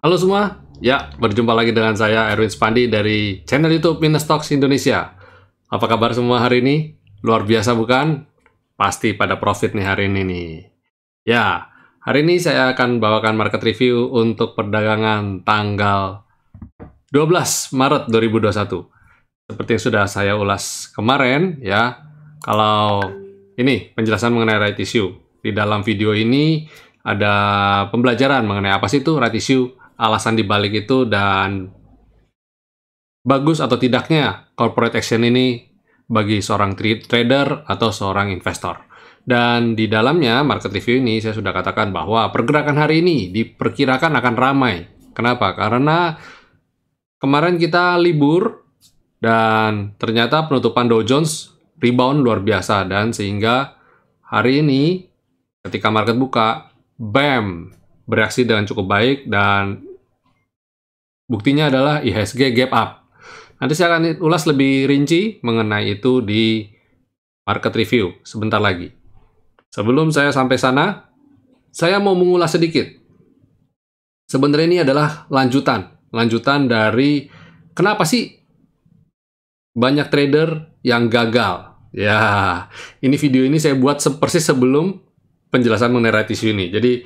Halo semua, ya berjumpa lagi dengan saya Erwin Spandi dari channel YouTube Minestocks Indonesia. Apa kabar semua hari ini? Luar biasa bukan? Pasti pada profit nih hari ini nih. Ya, hari ini saya akan bawakan market review untuk perdagangan tanggal 12 Maret 2021. Seperti yang sudah saya ulas kemarin ya, kalau ini penjelasan mengenai right issue. Di dalam video ini ada pembelajaran mengenai apa sih itu right issue, alasan dibalik itu, dan bagus atau tidaknya corporate action ini bagi seorang trader atau seorang investor. Dan di dalamnya market review ini saya sudah katakan bahwa pergerakan hari ini diperkirakan akan ramai. Kenapa? Karena kemarin kita libur dan ternyata penutupan Dow Jones rebound luar biasa, dan sehingga hari ini ketika market buka, BAM bereaksi dengan cukup baik dan buktinya adalah IHSG gap up. Nanti saya akan ulas lebih rinci mengenai itu di market review sebentar lagi. Sebelum saya sampai sana, saya mau mengulas sedikit. Sebenarnya ini adalah lanjutan dari kenapa sih banyak trader yang gagal. Ya, ini video ini saya buat persis sebelum penjelasan mengenai right issue ini. Jadi,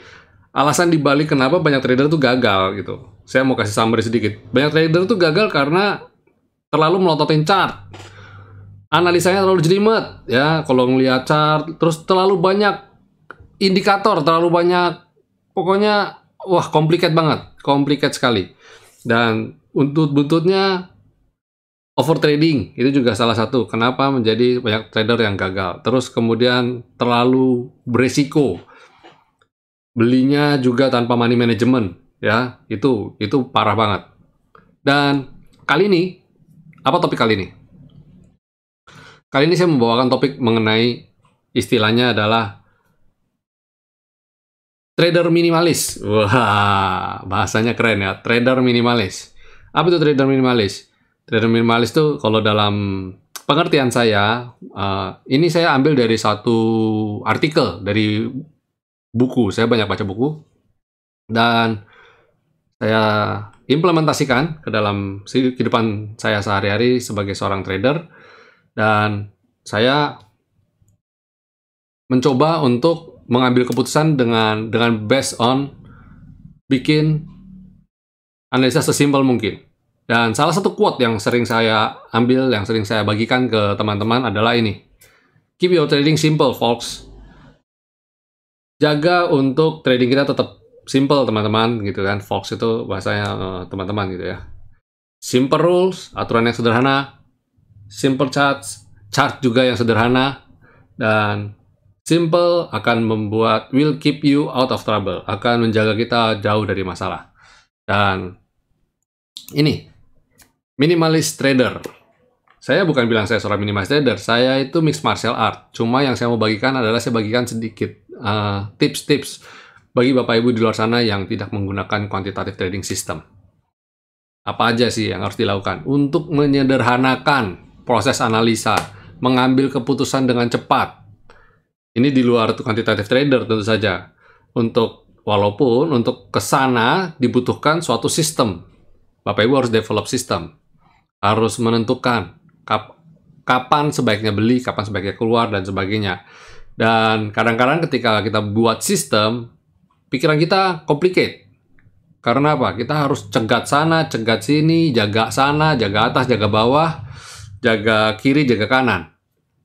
alasan dibalik kenapa banyak trader tuh gagal gitu. Saya mau kasih summary sedikit. Banyak trader tuh gagal karena terlalu melototin chart. Analisanya terlalu jelimet, ya. Kalau ngelihat chart, terus terlalu banyak indikator, terlalu banyak, pokoknya, wah, complicated sekali. Dan untuk buntutnya overtrading, itu juga salah satu kenapa menjadi banyak trader yang gagal. Terus kemudian terlalu beresiko, belinya juga tanpa money management, ya, itu parah banget. Dan kali ini, apa topik kali ini? Kali ini saya membawakan topik mengenai istilahnya adalah trader minimalis. Wah, bahasanya keren ya, trader minimalis. Apa itu trader minimalis? Trader minimalis itu kalau dalam pengertian saya, ini saya ambil dari satu artikel, dari buku. Saya banyak baca buku, dan saya implementasikan ke dalam kehidupan saya sehari-hari sebagai seorang trader, dan saya mencoba untuk mengambil keputusan dengan based on bikin analisa sesimpel mungkin. Dan salah satu quote yang sering saya ambil, yang sering saya bagikan ke teman-teman adalah ini. Keep your trading simple, folks. Jaga untuk trading kita tetap simple, teman-teman, gitu kan. Folks itu bahasanya teman-teman gitu ya. Simple rules, aturan yang sederhana. Simple charts, chart juga yang sederhana. Dan simple akan will keep you out of trouble. Akan menjaga kita jauh dari masalah. Dan ini minimalis trader. Saya bukan bilang saya seorang minimalis trader, saya itu mixed martial art. Cuma yang saya mau bagikan adalah saya bagikan sedikit tips-tips bagi Bapak Ibu di luar sana yang tidak menggunakan quantitative trading system. Apa aja sih yang harus dilakukan untuk menyederhanakan proses analisa, mengambil keputusan dengan cepat. Ini di luar quantitative trader tentu saja. Walaupun untuk kesana dibutuhkan suatu sistem. Bapak Ibu harus develop sistem. Harus menentukan kapan sebaiknya beli, kapan sebaiknya keluar, dan sebagainya. Dan kadang-kadang ketika kita buat sistem, pikiran kita complicate. Karena apa? Kita harus cegat sana, cegat sini, jaga sana, jaga atas, jaga bawah, jaga kiri, jaga kanan.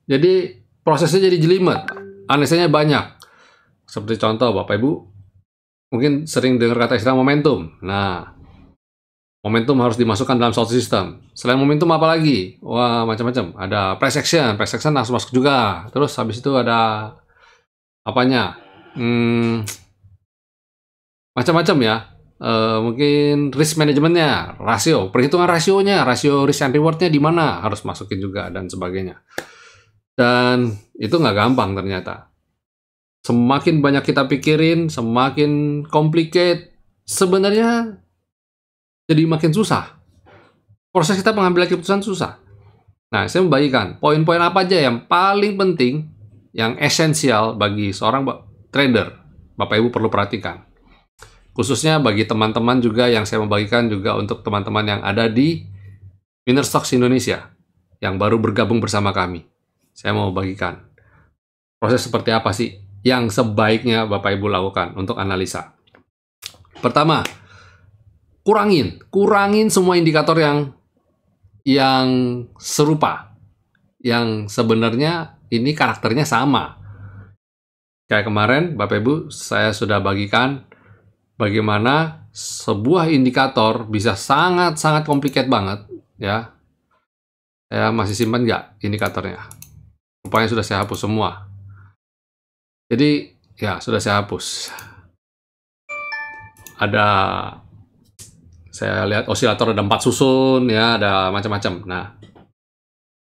Jadi prosesnya jadi jelimet, analisanya banyak. Seperti contoh, Bapak Ibu mungkin sering dengar kata istilah momentum. Nah, momentum harus dimasukkan dalam suatu sistem. Selain momentum apa lagi? Wah, macam-macam. Ada price action harus masuk juga. Terus habis itu ada apanya? Macam-macam ya. Mungkin risk manajemennya, perhitungan rasionya, rasio risk and rewardnya di mana harus masukin juga, dan sebagainya. Dan itu nggak gampang ternyata. Semakin banyak kita pikirin, semakin complicated, sebenarnya jadi makin susah. Proses kita pengambilan keputusan susah. Nah, saya membagikan poin-poin apa aja yang paling penting, yang esensial bagi seorang trader. Bapak Ibu perlu perhatikan. Khususnya bagi teman-teman juga yang saya membagikan juga untuk teman-teman yang ada di Winner Stocks Indonesia yang baru bergabung bersama kami. Saya mau bagikan proses seperti apa sih yang sebaiknya Bapak Ibu lakukan untuk analisa. Pertama, kurangin semua indikator yang serupa, yang sebenarnya ini karakternya sama. Kayak kemarin Bapak Ibu saya sudah bagikan bagaimana sebuah indikator bisa sangat-sangat complicated banget ya. Saya masih simpan nggak indikatornya? Rupanya sudah saya hapus semua. Jadi ya sudah saya hapus. Saya lihat osilator ada 4 susun ya, ada macam-macam. Nah,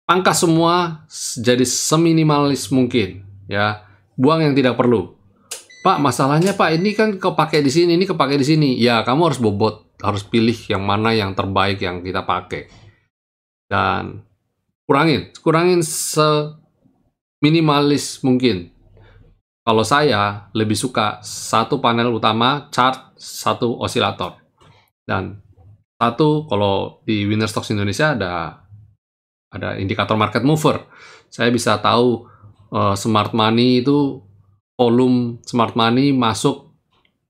pangkas semua jadi seminimalis mungkin ya. Buang yang tidak perlu. Pak, masalahnya Pak, ini kan kepake di sini, ini kepake di sini. Ya, kamu harus bobot, harus pilih yang mana yang terbaik yang kita pakai. Dan kurangin seminimalis mungkin. Kalau saya lebih suka satu panel utama, chart, satu osilator. Dan satu, kalau di Winner Stocks Indonesia ada indikator market mover. Saya bisa tahu smart money itu, volume smart money masuk,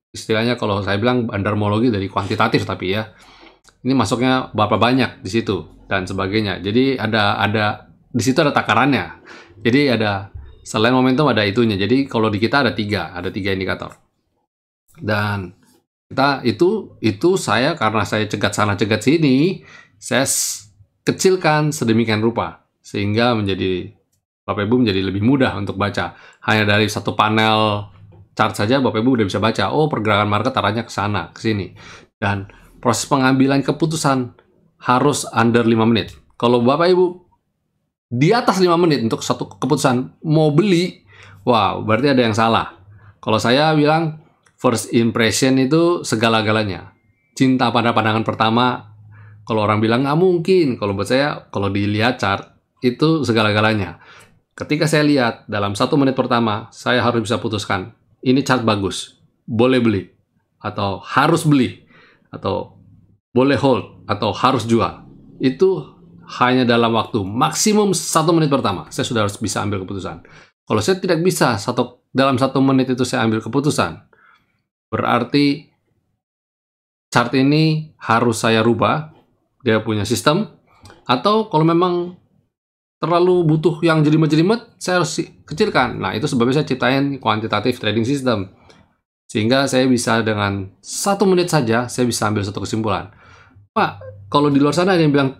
istilahnya kalau saya bilang bandarmologi dari kuantitatif, tapi ya ini masuknya berapa banyak di situ dan sebagainya. Jadi ada di situ ada takarannya. Jadi ada selain momentum ada itunya. Jadi kalau di kita ada tiga indikator. Dan kita itu saya karena saya cegat sana cegat sini, saya kecilkan sedemikian rupa sehingga menjadi Bapak Ibu menjadi lebih mudah untuk baca. Hanya dari satu panel chart saja Bapak Ibu udah bisa baca, oh pergerakan market arahnya ke sana, ke sini. Dan proses pengambilan keputusan harus under 5 menit. Kalau Bapak Ibu di atas 5 menit untuk satu keputusan mau beli, wow, berarti ada yang salah. Kalau saya bilang first impression itu segala-galanya. Cinta pada pandangan pertama, kalau orang bilang nggak mungkin. Kalau buat saya, kalau dilihat chart, itu segala-galanya. Ketika saya lihat dalam 1 menit pertama, saya harus bisa putuskan, ini chart bagus, boleh beli, atau harus beli, atau boleh hold, atau harus jual. Itu hanya dalam waktu maksimum 1 menit pertama, saya sudah harus bisa ambil keputusan. Kalau saya tidak bisa dalam 1 menit itu saya ambil keputusan, berarti chart ini harus saya rubah, dia punya sistem, atau kalau memang terlalu butuh yang jelimet-jelimet, saya harus kecilkan. Nah, itu sebabnya saya ciptain quantitative trading system. Sehingga saya bisa dengan 1 menit saja, saya bisa ambil satu kesimpulan. Pak, kalau di luar sana ada yang bilang,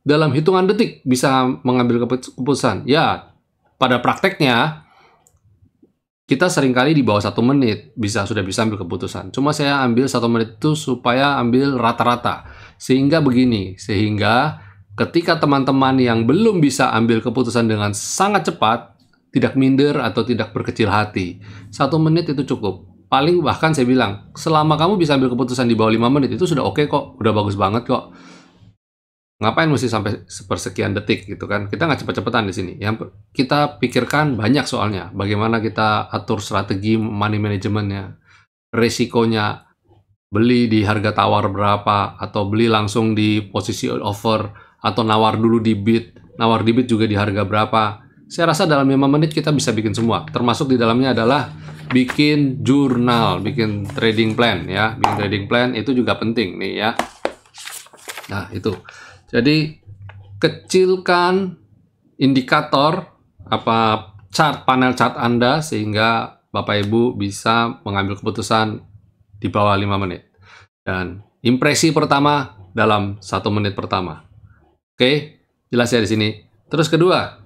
dalam hitungan detik bisa mengambil keputusan. Ya, pada prakteknya, kita seringkali di bawah 1 menit sudah bisa ambil keputusan. Cuma saya ambil 1 menit itu supaya ambil rata-rata. Sehingga ketika teman-teman yang belum bisa ambil keputusan dengan sangat cepat, tidak minder atau tidak berkecil hati. 1 menit itu cukup. Paling bahkan saya bilang, selama kamu bisa ambil keputusan di bawah 5 menit, itu sudah oke kok. Udah bagus banget kok. Ngapain mesti sampai sepersekian detik gitu kan? Kita nggak cepet-cepetan di sini. Yang kita pikirkan banyak soalnya. Bagaimana kita atur strategi money manajemennya, resikonya, beli di harga tawar berapa, atau beli langsung di posisi offer, atau nawar dulu di bid juga di harga berapa. Saya rasa dalam 5 menit kita bisa bikin semua. Termasuk di dalamnya adalah bikin jurnal, bikin trading plan ya. Bikin trading plan itu juga penting nih ya. Nah, itu. Jadi kecilkan indikator panel chart Anda sehingga Bapak Ibu bisa mengambil keputusan di bawah 5 menit. Dan impresi pertama dalam 1 menit pertama. Oke, jelas ya di sini. Terus kedua,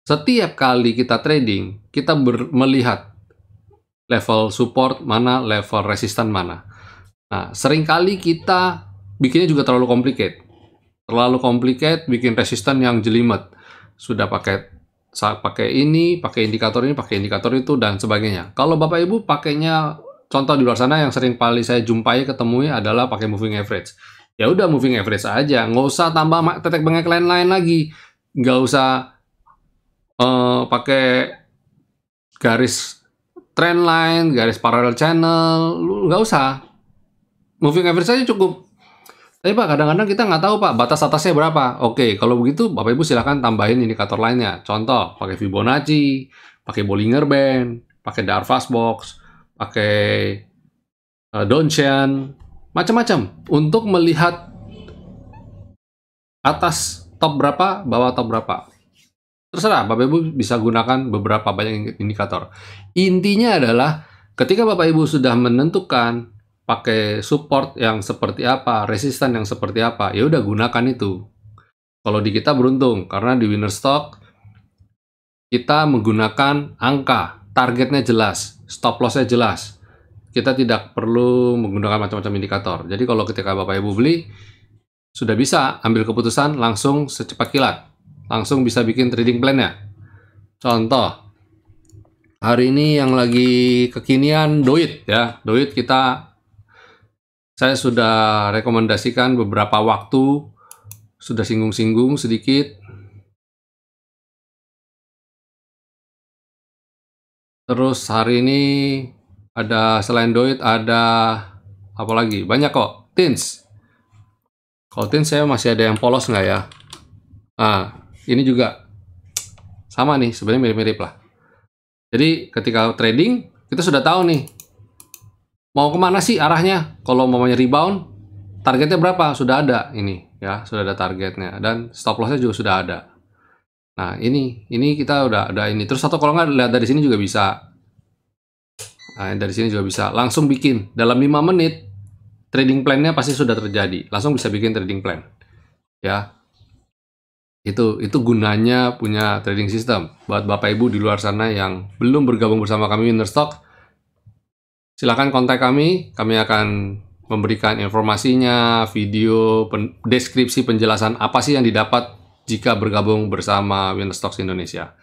setiap kali kita trading, kita melihat level support mana, level resistan mana. Nah, seringkali kita bikinnya juga terlalu complicated. Terlalu complicated, bikin resistan yang jelimet. Sudah pakai ini, pakai indikator ini, pakai indikator itu, dan sebagainya. Kalau Bapak Ibu pakainya, contoh di luar sana yang sering kali saya jumpai, ketemui adalah pakai moving average. Ya udah moving average aja, nggak usah tambah tetek bengek lain-lain lagi, nggak usah pakai garis trend line, garis parallel channel, lu nggak usah. Moving average saja cukup. Tapi Pak, kadang-kadang kita nggak tahu Pak, batas atasnya berapa. Oke, kalau begitu Bapak Ibu silahkan tambahin indikator lainnya. Contoh, pakai Fibonacci, pakai Bollinger Band, pakai Darvas Box, pakai Donchian, macam-macam. Untuk melihat atas top berapa, bawah top berapa. Terserah, Bapak Ibu bisa gunakan beberapa banyak indikator. Intinya adalah ketika Bapak Ibu sudah menentukan pakai support yang seperti apa, resisten yang seperti apa, ya udah gunakan itu. Kalau di kita beruntung karena di winner stock kita menggunakan angka, targetnya jelas, stop loss-nya jelas. Kita tidak perlu menggunakan macam-macam indikator. Jadi kalau ketika Bapak Ibu beli, sudah bisa ambil keputusan langsung secepat kilat. Langsung bisa bikin trading plan-nya. Contoh, hari ini yang lagi kekinian Doit ya. Doit saya sudah rekomendasikan beberapa waktu, sudah singgung-singgung sedikit. Terus hari ini ada selain Doit ada apa lagi? Banyak kok. Tins. Kalau Tins saya masih ada yang polos nggak ya? Nah, ini juga sama nih, sebenarnya mirip-mirip lah. Jadi ketika trading, kita sudah tahu nih, mau kemana sih arahnya. Kalau maunya rebound, targetnya berapa? Sudah ada ini, ya, sudah ada targetnya. Dan stop lossnya juga sudah ada. Nah, ini kita udah ada ini. Terus atau kalau nggak, lihat dari sini juga bisa. Nah, dari sini juga bisa. Langsung bikin, dalam 5 menit, trading plan-nya pasti sudah terjadi. Langsung bisa bikin trading plan. Ya. Itu gunanya punya trading system. Buat Bapak Ibu di luar sana yang belum bergabung bersama kami Winner Stock, silakan kontak kami. Kami akan memberikan informasinya, video, deskripsi, penjelasan apa sih yang didapat jika bergabung bersama Winner Stocks Indonesia.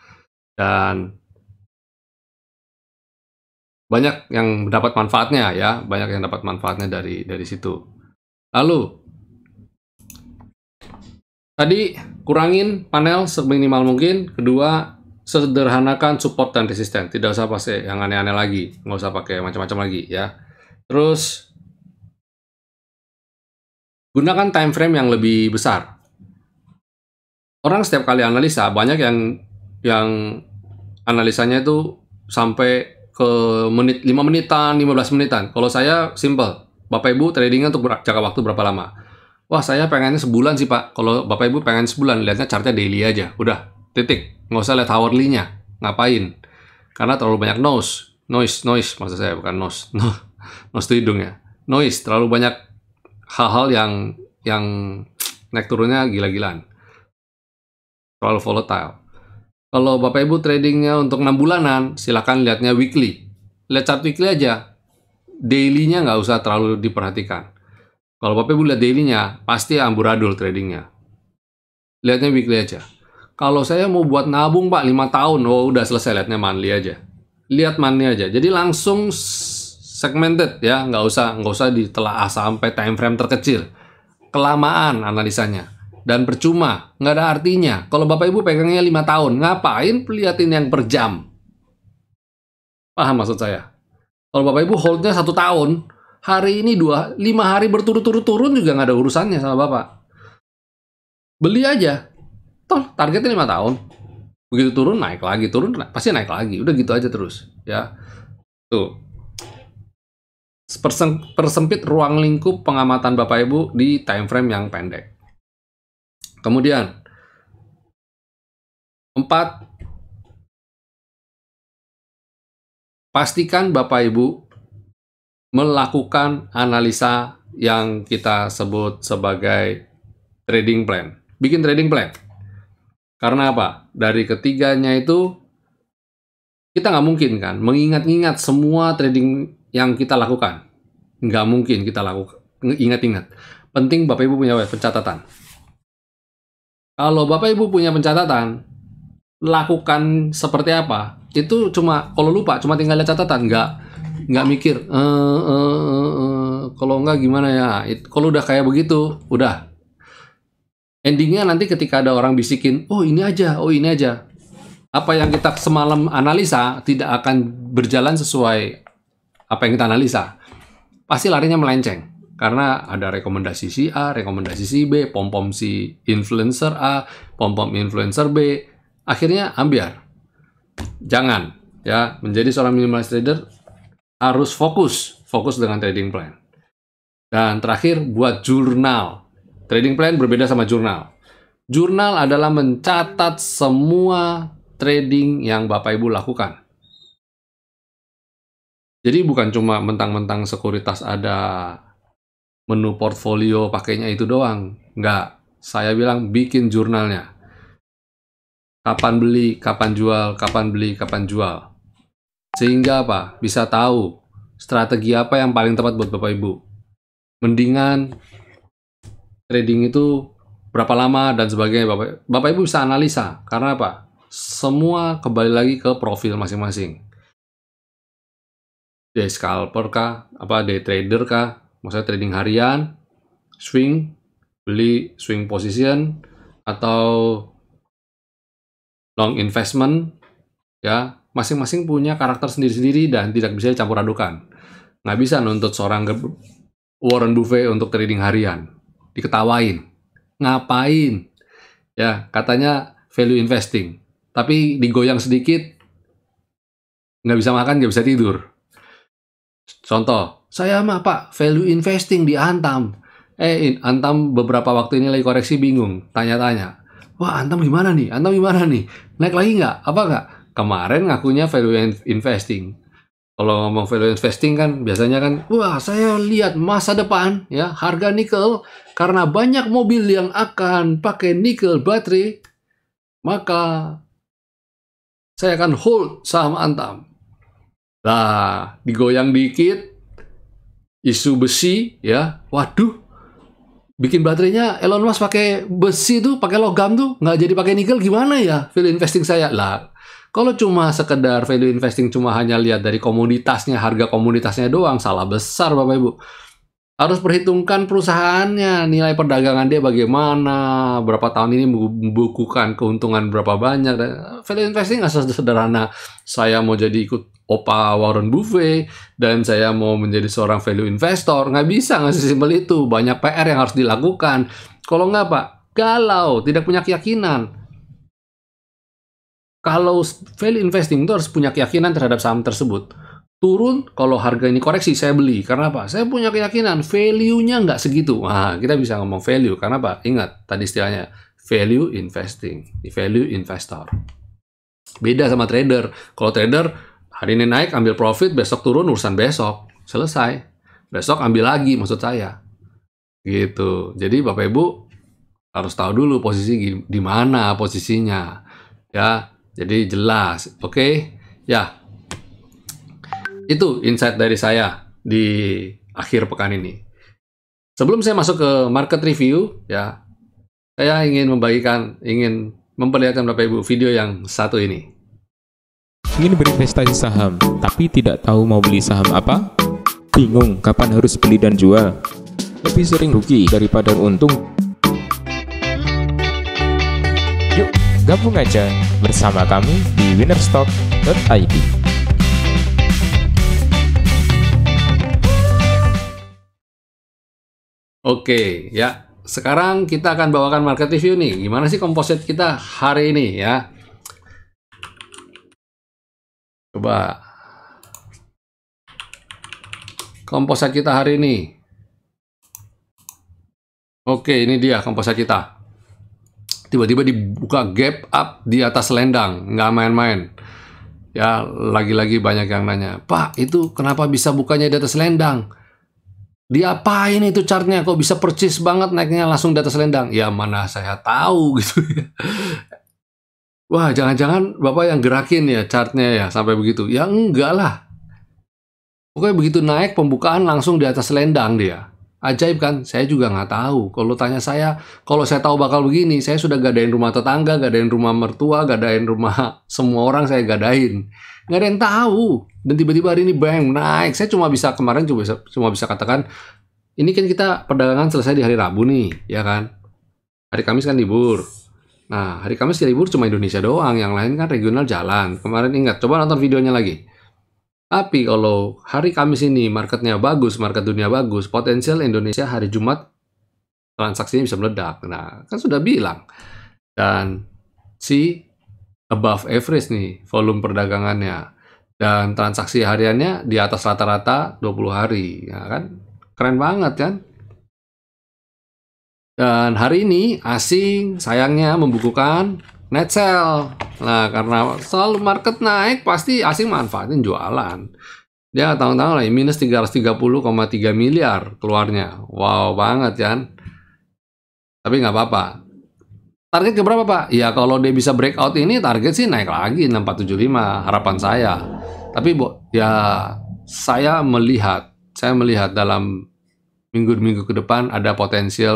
Dan banyak yang dapat manfaatnya ya, banyak yang dapat manfaatnya dari situ. Lalu tadi kurangin panel seminimal mungkin. Kedua, sederhanakan support dan resisten. Tidak usah pakai yang aneh-aneh lagi, nggak usah pakai macam-macam lagi ya. Terus gunakan time frame yang lebih besar. Orang setiap kali analisa banyak yang analisanya itu sampai ke menit, 5 menitan, 15 menitan. Kalau saya simple, Bapak Ibu tradingnya untuk jangka waktu berapa lama? Wah, saya pengennya sebulan sih Pak. Kalau Bapak Ibu pengen sebulan, lihatnya chartnya daily aja. Udah, titik. Nggak usah lihat hourly-nya. Ngapain? Karena terlalu banyak noise, maksud saya, bukan nose. Nose itu hidung ya. Noise, terlalu banyak hal-hal yang naik turunnya gila-gilaan. Terlalu volatile. Kalau Bapak Ibu tradingnya untuk 6 bulanan, silakan lihatnya weekly. Lihat chart weekly aja. Daily-nya nggak usah terlalu diperhatikan. Kalau Bapak Ibu lihat daily-nya, pasti amburadul tradingnya. Lihatnya weekly aja. Kalau saya mau buat nabung Pak 5 tahun, oh udah selesai, lihatnya monthly aja. Lihat monthly aja. Jadi langsung segmented ya, nggak usah ditelaah sampai time frame terkecil. Kelamaan analisanya. Dan percuma, nggak ada artinya. Kalau Bapak Ibu pegangnya 5 tahun, ngapain liatin yang per jam? Paham maksud saya? Kalau Bapak Ibu holdnya 1 tahun, hari ini 5 hari berturut-turut turun juga nggak ada urusannya sama Bapak. Beli aja. Toh, targetnya 5 tahun. Begitu turun, naik lagi. Turun, pasti naik lagi. Udah gitu aja terus. Ya. Tuh. Persempit ruang lingkup pengamatan Bapak Ibu di time frame yang pendek. Kemudian 4, pastikan Bapak Ibu melakukan analisa yang kita sebut sebagai trading plan. Bikin trading plan. Karena apa? Dari ketiganya itu kita nggak mungkin kan mengingat-ingat semua trading yang kita lakukan. Nggak mungkin kita lakukan ingat-ingat. Penting Bapak Ibu punya pencatatan. Kalau Bapak Ibu punya pencatatan, lakukan seperti apa? Itu cuma, kalau lupa, cuma tinggal lihat catatan, nggak mikir, kalau nggak gimana ya? Kalau udah kayak begitu, udah. Endingnya nanti ketika ada orang bisikin, oh ini aja, apa yang kita semalam analisa tidak akan berjalan sesuai apa yang kita analisa. Pasti larinya melenceng. Karena ada rekomendasi si A, rekomendasi si B, pom-pom si influencer A, pom-pom influencer B. Akhirnya ambiar. Jangan. Ya, menjadi seorang minimalis trader harus fokus dengan trading plan. Dan terakhir, buat jurnal. Trading plan berbeda sama jurnal. Jurnal adalah mencatat semua trading yang Bapak Ibu lakukan. Jadi bukan cuma mentang-mentang sekuritas ada menu portfolio pakainya itu doang. Nggak. Saya bilang bikin jurnalnya. Kapan beli, kapan jual, kapan beli, kapan jual. Sehingga apa? Bisa tahu strategi apa yang paling tepat buat Bapak Ibu. Mendingan trading itu berapa lama dan sebagainya. Bapak Ibu bisa analisa. Karena apa? Semua kembali lagi ke profil masing-masing. Day scalper kah? Day trader kah? Maksudnya trading harian, swing, beli swing position, atau long investment, ya masing-masing punya karakter sendiri-sendiri dan tidak bisa dicampur adukan. Nggak bisa nuntut seorang Warren Buffett untuk trading harian. Diketawain. Ngapain? Ya, katanya value investing. Tapi digoyang sedikit, nggak bisa makan, nggak bisa tidur. Contoh, saya mah Pak, value investing di Antam. Antam beberapa waktu ini lagi koreksi bingung, tanya-tanya. Wah, Antam gimana nih? Antam gimana nih? Naik lagi nggak? Apa nggak? Kemarin ngakunya value investing. Kalau ngomong value investing kan biasanya kan, wah saya lihat masa depan ya harga nikel karena banyak mobil yang akan pakai nikel baterai, maka saya akan hold saham Antam. Lah, digoyang dikit, isu besi ya, waduh, bikin baterainya Elon Musk pakai besi tuh, pakai logam tuh, nggak jadi pakai nikel gimana ya value investing saya? Lah, kalau cuma sekedar value investing cuma hanya lihat dari komoditasnya, harga komoditasnya doang, salah besar Bapak Ibu. Harus perhitungkan perusahaannya, nilai perdagangan dia bagaimana, berapa tahun ini membukukan keuntungan berapa banyak. Value investing nggak sederhana, saya mau jadi ikut Opa Warren Buffett, dan saya mau menjadi seorang value investor. Nggak bisa, nggak sesimpel itu. Banyak PR yang harus dilakukan. Kalau nggak Pak, galau, tidak punya keyakinan. Kalau value investing itu harus punya keyakinan terhadap saham tersebut. Turun, kalau harga ini koreksi, saya beli. Karena apa? Saya punya keyakinan, value-nya nggak segitu. Nah, kita bisa ngomong value. Karena apa? Ingat, tadi istilahnya, value investing. Value investor. Beda sama trader. Kalau trader, hari ini naik, ambil profit, besok turun, urusan besok. Selesai. Besok ambil lagi, maksud saya. Gitu. Jadi, Bapak Ibu harus tahu dulu posisi di mana posisinya. Ya, jadi jelas. Oke? Ya. Itu insight dari saya di akhir pekan ini. Sebelum saya masuk ke market review, ya, saya ingin memperlihatkan Bapak Ibu video yang satu ini. Ingin berinvestasi saham, tapi tidak tahu mau beli saham apa? Bingung kapan harus beli dan jual? Lebih sering rugi daripada untung? Yuk, gabung aja bersama kami di winnerstock.id. Oke, ya. Sekarang kita akan bawakan market review nih. Gimana sih komposit kita hari ini ya? Coba. Komposit kita hari ini. Oke, ini dia komposit kita. Tiba-tiba dibuka gap up di atas selendang. Nggak main-main. Ya, lagi-lagi banyak yang nanya, Pak, itu kenapa bisa bukanya di atas selendang? Diapain itu chartnya? Kok bisa percis banget naiknya langsung di atas selendang? Ya mana saya tahu gitu ya. Wah, jangan-jangan Bapak yang gerakin ya chartnya ya sampai begitu. Ya enggak lah. Pokoknya begitu naik pembukaan langsung di atas selendang dia. Ajaib kan? Saya juga nggak tahu. Kalau tanya saya, kalau saya tahu bakal begini, saya sudah gadain rumah tetangga, gadain rumah mertua, gadain rumah semua orang saya gadain. Nggak ada yang tahu. Dan tiba-tiba hari ini bang naik. Saya cuma bisa katakan, ini kan kita perdagangan selesai di hari Rabu nih, ya kan? Hari Kamis kan libur. Nah, hari Kamis libur cuma Indonesia doang, yang lain kan regional jalan. Kemarin ingat, coba nonton videonya lagi. Tapi kalau hari Kamis ini marketnya bagus, market dunia bagus, potensial Indonesia hari Jumat transaksinya bisa meledak. Nah, kan sudah bilang. Dan si above average nih volume perdagangannya. Dan transaksi hariannya di atas rata-rata 20 hari. Ya kan? Keren banget kan? Dan hari ini asing sayangnya membukukan net sell. Nah, karena selalu market naik, pasti asing manfaatin jualan. Dia tahun-tahun lah minus 330,3 miliar keluarnya. Wow banget kan? Tapi nggak apa-apa. Target ke berapa, Pak? Ya kalau dia bisa breakout ini, target sih naik lagi 6475 harapan saya. Tapi ya saya melihat dalam minggu-minggu ke depan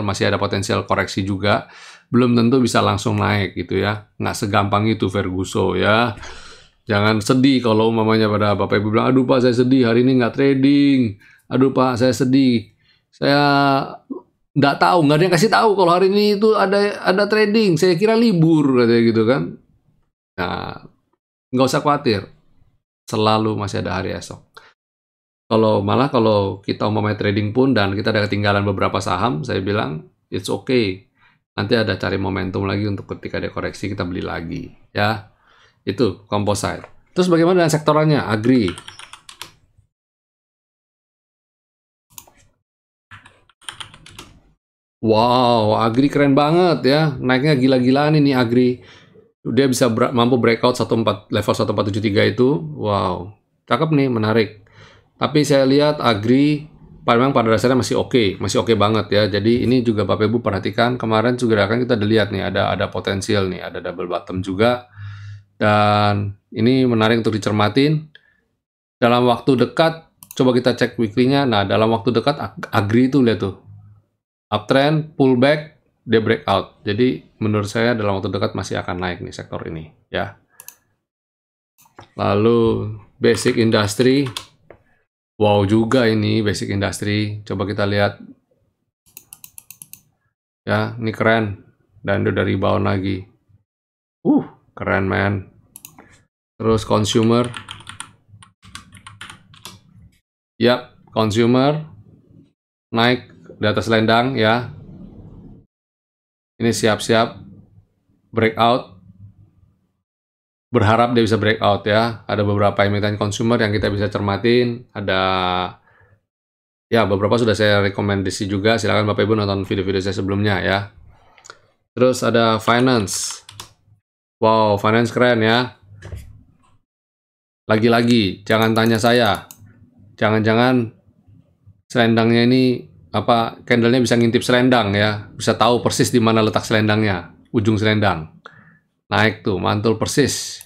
masih ada potensial koreksi juga. Belum tentu bisa langsung naik gitu ya. Nggak segampang itu Ferguson ya. Jangan sedih kalau umpamanya pada Bapak Ibu bilang, aduh Pak saya sedih hari ini nggak trading. Aduh Pak saya sedih. Saya nggak tahu, nggak ada yang kasih tahu kalau hari ini itu ada trading. Saya kira libur katanya gitu kan. Nah, nggak usah khawatir. Selalu masih ada hari esok. Kalau kita umpamanya trading pun dan kita ada ketinggalan beberapa saham, saya bilang it's okay. Nanti ada cari momentum lagi untuk ketika ada koreksi kita beli lagi ya. Itu composite. Terus bagaimana dengan sektorannya? Agri. Wow, Agri keren banget ya. Naiknya gila-gilaan ini Agri. Dia bisa mampu breakout level 1473 itu. Wow, cakep nih, menarik. Tapi saya lihat Agri memang pada dasarnya masih oke banget ya. Jadi ini juga Bapak Ibu perhatikan, kemarin juga kan kita udah lihat nih ada potensial nih, ada double bottom juga. Dan ini menarik untuk dicermatin. Dalam waktu dekat, coba kita cek weekly-nya. Nah, dalam waktu dekat Agri itu lihat tuh. Uptrend, pullback, dia breakout. Jadi menurut saya dalam waktu dekat masih akan naik nih sektor ini ya. Lalu basic industry. Wow juga ini basic industry. Coba kita lihat. Ya, ini keren. Dan udah rebound lagi. Keren man. Terus consumer. Yap, consumer naik di atas selendang ya. Ini siap-siap breakout. Berharap dia bisa breakout ya. Ada beberapa emiten consumer yang kita bisa cermatin. Ada ya beberapa sudah saya rekomendasi juga. Silakan Bapak Ibu nonton video-video saya sebelumnya ya. Terus ada finance. Wow, finance keren ya. Lagi-lagi, jangan tanya saya. Jangan-jangan selendangnya ini candlenya bisa ngintip selendang ya. Bisa tahu persis di mana letak selendangnya, ujung selendang. Naik tuh, mantul persis.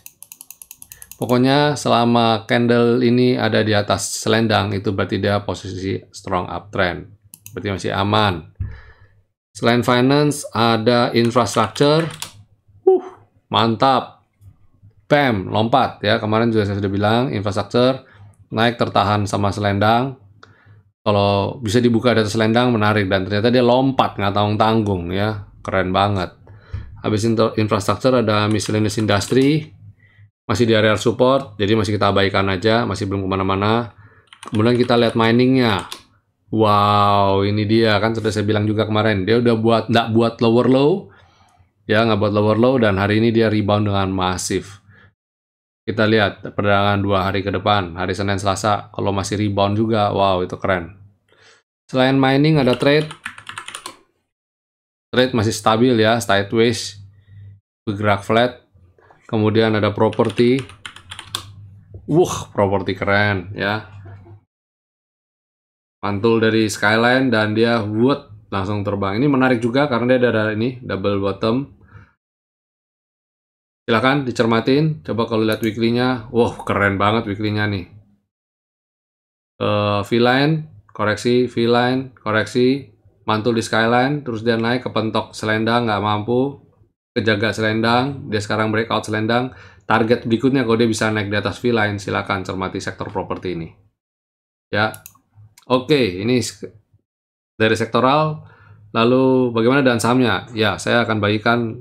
Pokoknya selama candle ini ada di atas selendang, itu berarti dia posisi strong uptrend. Berarti masih aman. Selain finance, ada infrastructure. Mantap. Bam, lompat ya. Kemarin juga saya sudah bilang, infrastructure naik tertahan sama selendang. Kalau bisa dibuka di atas selendang, menarik. Dan ternyata dia lompat, nggak tanggung-tanggung ya. Keren banget. Habis infrastructure ada miscellaneous industry. Masih di area support, jadi masih kita abaikan aja. Masih belum kemana-mana. Kemudian kita lihat miningnya. Wow, ini dia. Kan sudah saya bilang juga kemarin. Dia udah nggak buat lower low. Ya, nggak buat lower low. Dan hari ini dia rebound dengan masif. Kita lihat perdagangan 2 hari ke depan. Hari Senin, Selasa. Kalau masih rebound juga, wow itu keren. Selain mining ada trade. Trade masih stabil ya, sideways. Bergerak flat. Kemudian ada properti. Properti keren ya. Mantul dari skyline dan dia langsung terbang. Ini menarik juga karena dia ada ini double bottom. Silahkan dicermatin. Coba kalau lihat weekly-nya, keren banget weekly-nya nih. V-line, koreksi, mantul di skyline, terus dia naik kepentok selendang, nggak mampu, kejaga selendang, dia sekarang breakout selendang. Target berikutnya kalau dia bisa naik di atas V-line, silakan cermati sektor properti ini. Ya, oke, ini dari sektoral. Lalu bagaimana dengan sahamnya? Ya, saya akan bagikan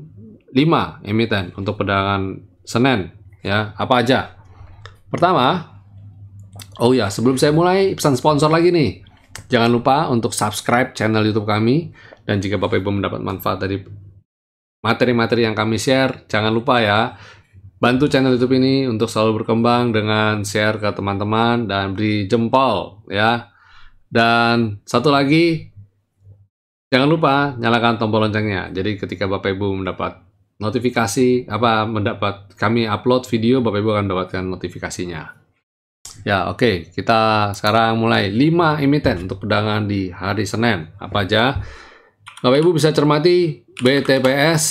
5 emiten untuk perdagangan Senin ya. Apa aja? Pertama, oh ya, sebelum saya mulai pesan sponsor lagi nih. Jangan lupa untuk subscribe channel YouTube kami, dan jika Bapak Ibu mendapat manfaat dari materi-materi yang kami share, jangan lupa ya, bantu channel YouTube ini untuk selalu berkembang dengan share ke teman-teman dan beri jempol ya. Dan satu lagi, jangan lupa nyalakan tombol loncengnya. Jadi ketika Bapak Ibu mendapat notifikasi, mendapat kami upload video, Bapak Ibu akan mendapatkan notifikasinya. Ya, oke. Kita sekarang mulai 5 emiten untuk perdagangan di hari Senin. Apa aja? Bapak Ibu bisa cermati BTPS.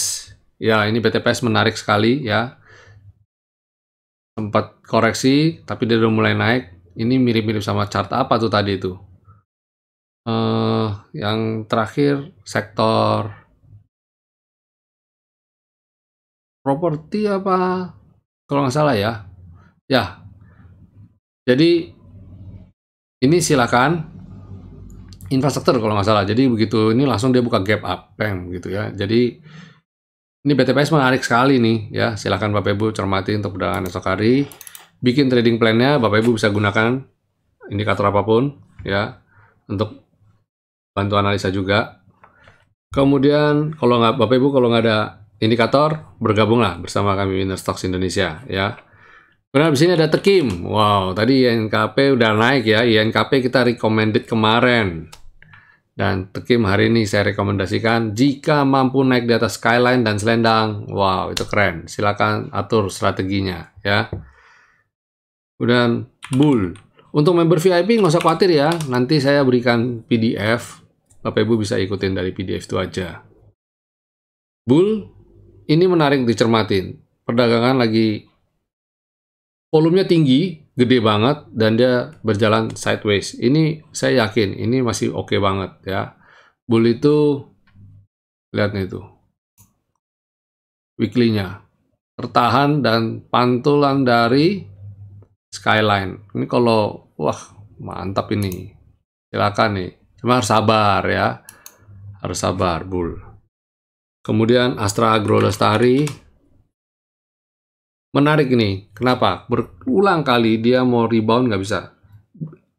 Ya, ini BTPS menarik sekali ya. Sempat koreksi, tapi dia udah mulai naik. Ini mirip-mirip sama chart apa tuh tadi itu? Yang terakhir sektor properti apa? Kalau nggak salah ya. Ya. Jadi ini silakan infrastruktur kalau nggak salah. Jadi begitu ini langsung dia buka gap up, bang gitu ya. Jadi ini BTPS menarik sekali nih ya. Silakan Bapak Ibu cermati untuk perdagangan esok hari. Bikin trading plan-nya, Bapak Ibu bisa gunakan indikator apapun ya untuk bantu analisa juga. Kemudian kalau nggak Bapak Ibu kalau nggak ada indikator, bergabunglah bersama kami Winner Stocks Indonesia ya. Kemudian di sini ada Tekim. Wow, tadi INKP udah naik ya. INKP kita recommended kemarin. Dan Tekim hari ini saya rekomendasikan jika mampu naik di atas skyline dan selendang. Wow, itu keren. Silakan atur strateginya ya. Kemudian Bull. Untuk member VIP nggak usah khawatir ya. Nanti saya berikan PDF. Bapak Ibu bisa ikutin dari PDF itu aja. Bull ini menarik dicermatin. Perdagangan lagi volumenya tinggi, gede banget, dan dia berjalan sideways. Ini saya yakin, ini masih oke banget ya. Bull itu, lihat nih itu, weekly-nya. Tertahan dan pantulan dari skyline. Ini kalau, wah mantap ini. Silakan nih, cuma harus sabar ya. Harus sabar, Bull. Kemudian Astra Agro Lestari. Menarik ini, kenapa? Berulang kali dia mau rebound nggak bisa.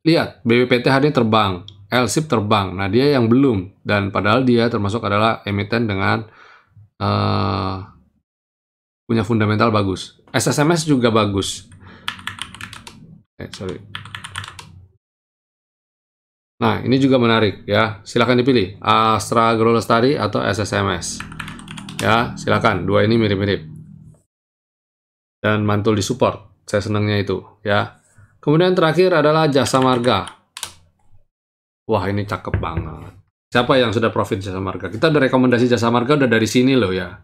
Lihat, BBPT hari ini terbang, LSIP terbang, nah dia yang belum. Dan padahal dia termasuk adalah emiten dengan punya fundamental bagus. SSMS juga bagus. Nah, ini juga menarik ya. Silakan dipilih, Astra Agro Lestari atau SSMS. Ya, silakan. Dua ini mirip-mirip. Dan mantul di support, saya senangnya itu ya. Kemudian terakhir adalah Jasa Marga. Wah, ini cakep banget. Siapa yang sudah profit Jasa Marga? Kita udah rekomendasi Jasa Marga udah dari sini loh ya.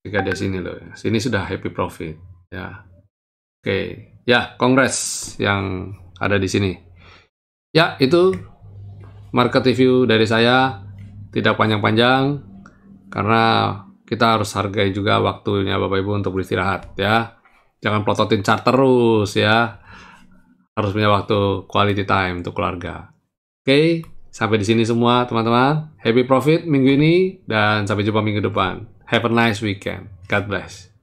Jika dari sini loh ya. Sini sudah happy profit ya. Oke, ya, kongres yang ada di sini. Ya, itu market review dari saya. Tidak panjang-panjang karena kita harus hargai juga waktunya Bapak Ibu untuk beristirahat ya. Jangan plototin chart terus ya. Harus punya waktu quality time untuk keluarga. Oke, sampai di sini semua teman-teman. Happy profit minggu ini dan sampai jumpa minggu depan. Have a nice weekend. God bless.